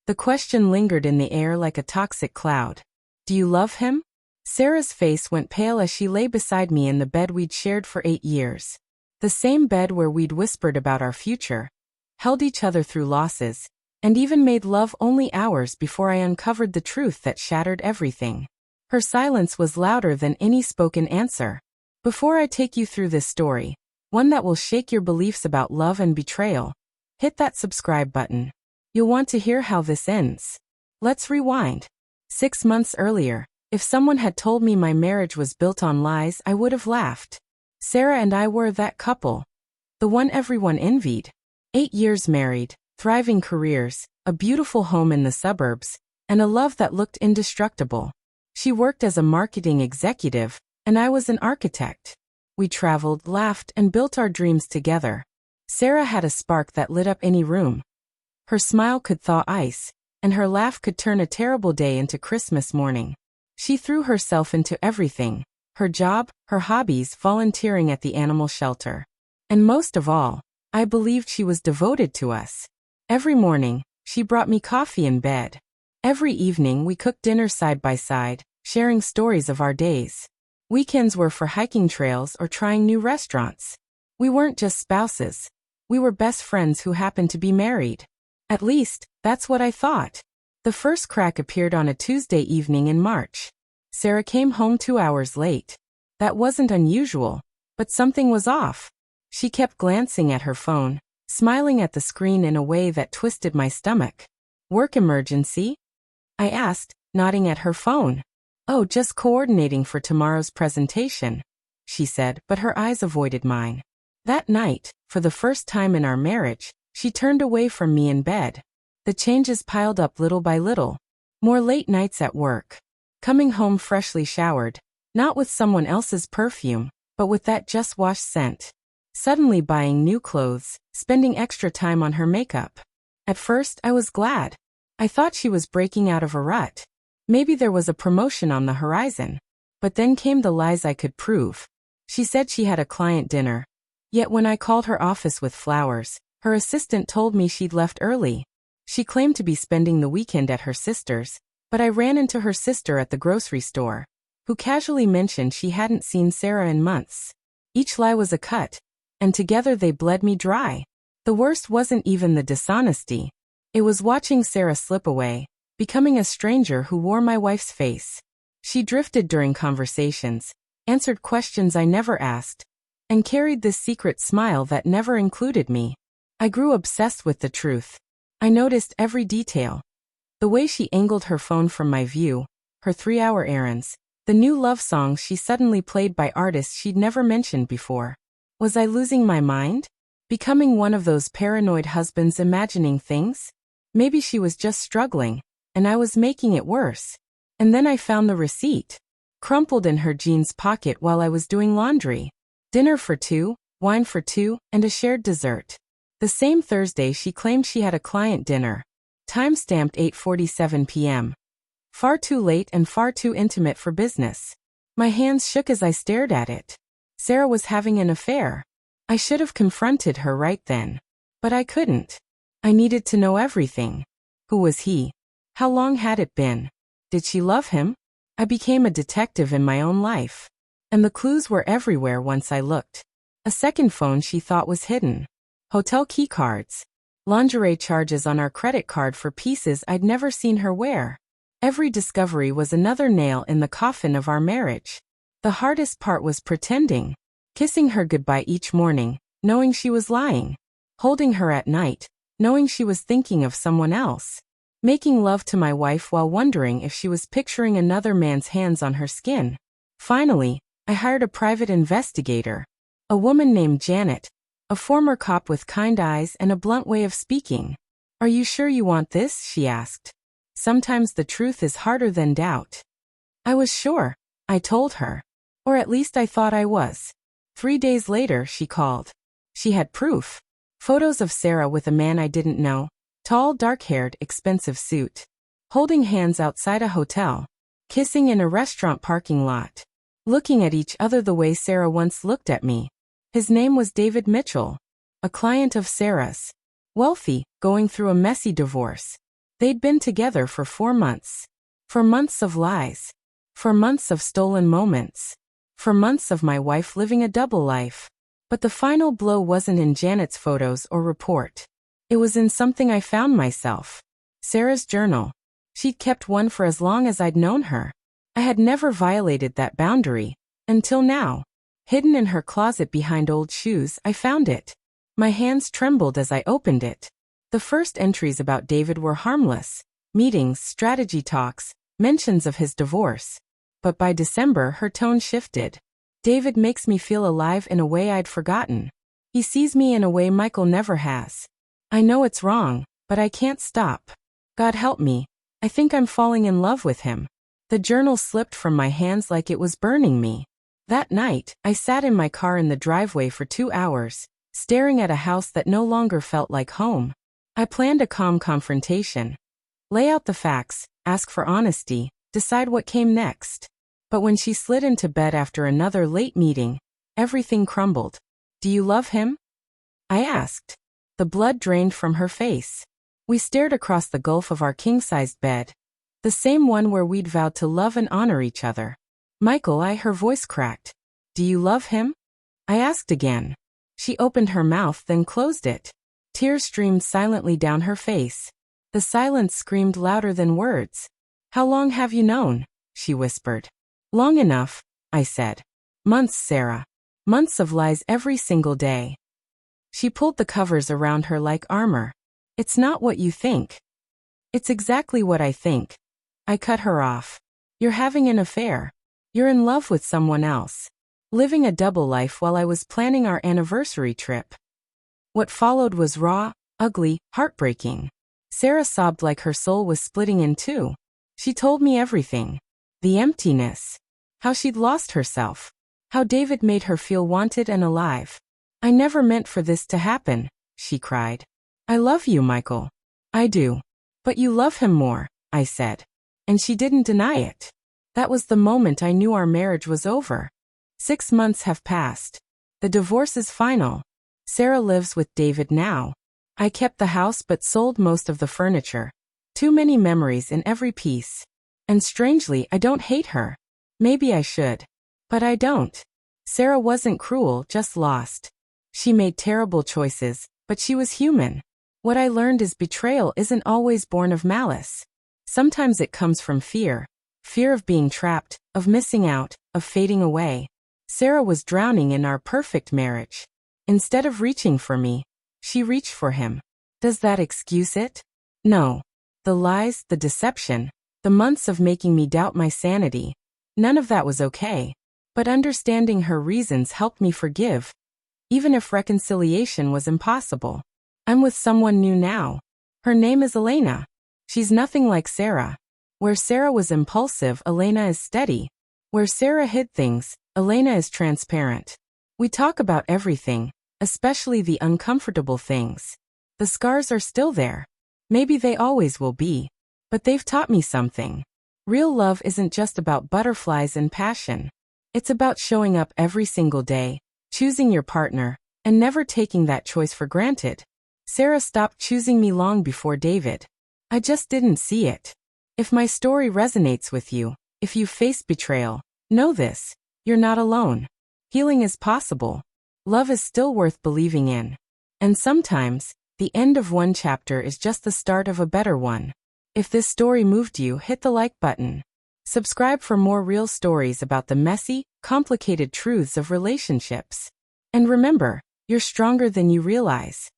The question lingered in the air like a toxic cloud. Do you love him? Sarah's face went pale as she lay beside me in the bed we'd shared for 8 years. The same bed where we'd whispered about our future, held each other through losses, and even made love only hours before I uncovered the truth that shattered everything. Her silence was louder than any spoken answer. Before I take you through this story, one that will shake your beliefs about love and betrayal, hit that subscribe button. You'll want to hear how this ends. Let's rewind. 6 months earlier, if someone had told me my marriage was built on lies, I would have laughed. Sarah and I were that couple. The one everyone envied. 8 years married, thriving careers, a beautiful home in the suburbs, and a love that looked indestructible. She worked as a marketing executive, and I was an architect. We traveled, laughed, and built our dreams together. Sarah had a spark that lit up any room. Her smile could thaw ice, and her laugh could turn a terrible day into Christmas morning. She threw herself into everything: her job, her hobbies, volunteering at the animal shelter. And most of all, I believed she was devoted to us. Every morning, she brought me coffee in bed. Every evening we cooked dinner side by side, sharing stories of our days. Weekends were for hiking trails or trying new restaurants. We weren't just spouses. We were best friends who happened to be married. At least, that's what I thought. The first crack appeared on a Tuesday evening in March. Sarah came home 2 hours late. That wasn't unusual, but something was off. She kept glancing at her phone, smiling at the screen in a way that twisted my stomach. Work emergency? I asked, nodding at her phone. Oh, just coordinating for tomorrow's presentation, she said, but her eyes avoided mine. That night, for the first time in our marriage, she turned away from me in bed. The changes piled up little by little. More late nights at work. Coming home freshly showered, not with someone else's perfume, but with that just-washed scent. Suddenly buying new clothes, spending extra time on her makeup. At first, I was glad. I thought she was breaking out of a rut. Maybe there was a promotion on the horizon. But then came the lies I could prove. She said she had a client dinner. Yet when I called her office with flowers, her assistant told me she'd left early. She claimed to be spending the weekend at her sister's, but I ran into her sister at the grocery store, who casually mentioned she hadn't seen Sarah in months. Each lie was a cut, and together they bled me dry. The worst wasn't even the dishonesty. It was watching Sarah slip away, becoming a stranger who wore my wife's face. She drifted during conversations, answered questions I never asked, and carried this secret smile that never included me. I grew obsessed with the truth. I noticed every detail. The way she angled her phone from my view, her 3-hour errands, the new love songs she suddenly played by artists she'd never mentioned before. Was I losing my mind? Becoming one of those paranoid husbands imagining things? Maybe she was just struggling, and I was making it worse. And then I found the receipt, crumpled in her jeans pocket while I was doing laundry. Dinner for 2, wine for 2, and a shared dessert. The same Thursday she claimed she had a client dinner. Time-stamped 8:47 p.m. Far too late and far too intimate for business. My hands shook as I stared at it. Sarah was having an affair. I should have confronted her right then. But I couldn't. I needed to know everything. Who was he? How long had it been? Did she love him? I became a detective in my own life. And the clues were everywhere once I looked. A second phone she thought was hidden. Hotel keycards. Lingerie charges on our credit card for pieces I'd never seen her wear. Every discovery was another nail in the coffin of our marriage. The hardest part was pretending. Kissing her goodbye each morning, knowing she was lying. Holding her at night, knowing she was thinking of someone else. Making love to my wife while wondering if she was picturing another man's hands on her skin. Finally, I hired a private investigator. A woman named Janet, a former cop with kind eyes and a blunt way of speaking. "Are you sure you want this?" she asked. Sometimes the truth is harder than doubt. I was sure, I told her. Or at least I thought I was. 3 days later, she called. She had proof. Photos of Sarah with a man I didn't know. Tall, dark-haired, expensive suit. Holding hands outside a hotel. Kissing in a restaurant parking lot. Looking at each other the way Sarah once looked at me. His name was David Mitchell. A client of Sarah's. Wealthy, going through a messy divorce. They'd been together for 4 months. For months of lies. For months of stolen moments. For months of my wife living a double life. But the final blow wasn't in Janet's photos or report. It was in something I found myself. Sarah's journal. She'd kept one for as long as I'd known her. I had never violated that boundary. Until now. Hidden in her closet behind old shoes, I found it. My hands trembled as I opened it. The first entries about David were harmless. Meetings, strategy talks, mentions of his divorce. But by December, her tone shifted. David makes me feel alive in a way I'd forgotten. He sees me in a way Michael never has. I know it's wrong, but I can't stop. God help me. I think I'm falling in love with him. The journal slipped from my hands like it was burning me. That night, I sat in my car in the driveway for 2 hours, staring at a house that no longer felt like home. I planned a calm confrontation. Lay out the facts, ask for honesty, decide what came next. But when she slid into bed after another late meeting, everything crumbled. Do you love him? I asked. The blood drained from her face. We stared across the gulf of our king-sized bed. The same one where we'd vowed to love and honor each other. Michael, her voice cracked. Do you love him? I asked again. She opened her mouth, then closed it. Tears streamed silently down her face. The silence screamed louder than words. How long have you known? She whispered. Long enough, I said. Months, Sarah. Months of lies every single day. She pulled the covers around her like armor. It's not what you think. It's exactly what I think. I cut her off. You're having an affair. You're in love with someone else. Living a double life while I was planning our anniversary trip. What followed was raw, ugly, heartbreaking. Sarah sobbed like her soul was splitting in two. She told me everything. The emptiness. How she'd lost herself. How David made her feel wanted and alive. I never meant for this to happen, she cried. I love you, Michael. I do. But you love him more, I said. And she didn't deny it. That was the moment I knew our marriage was over. 6 months have passed. The divorce is final. Sarah lives with David now. I kept the house but sold most of the furniture. Too many memories in every piece. And strangely, I don't hate her. Maybe I should. But I don't. Sarah wasn't cruel, just lost. She made terrible choices, but she was human. What I learned is betrayal isn't always born of malice. Sometimes it comes from fear. Fear of being trapped, of missing out, of fading away. Sarah was drowning in our perfect marriage. Instead of reaching for me, she reached for him. Does that excuse it? No. The lies, the deception, the months of making me doubt my sanity, none of that was okay. But understanding her reasons helped me forgive, even if reconciliation was impossible. I'm with someone new now. Her name is Elena. She's nothing like Sarah. Where Sarah was impulsive, Elena is steady. Where Sarah hid things, Elena is transparent. We talk about everything, especially the uncomfortable things. The scars are still there. Maybe they always will be. But they've taught me something. Real love isn't just about butterflies and passion. It's about showing up every single day, choosing your partner, and never taking that choice for granted. Sarah stopped choosing me long before David. I just didn't see it. If my story resonates with you, if you face betrayal, know this: you're not alone. Healing is possible. Love is still worth believing in. And sometimes, the end of one chapter is just the start of a better one. If this story moved you, hit the like button. Subscribe for more real stories about the messy, complicated truths of relationships. And remember, you're stronger than you realize.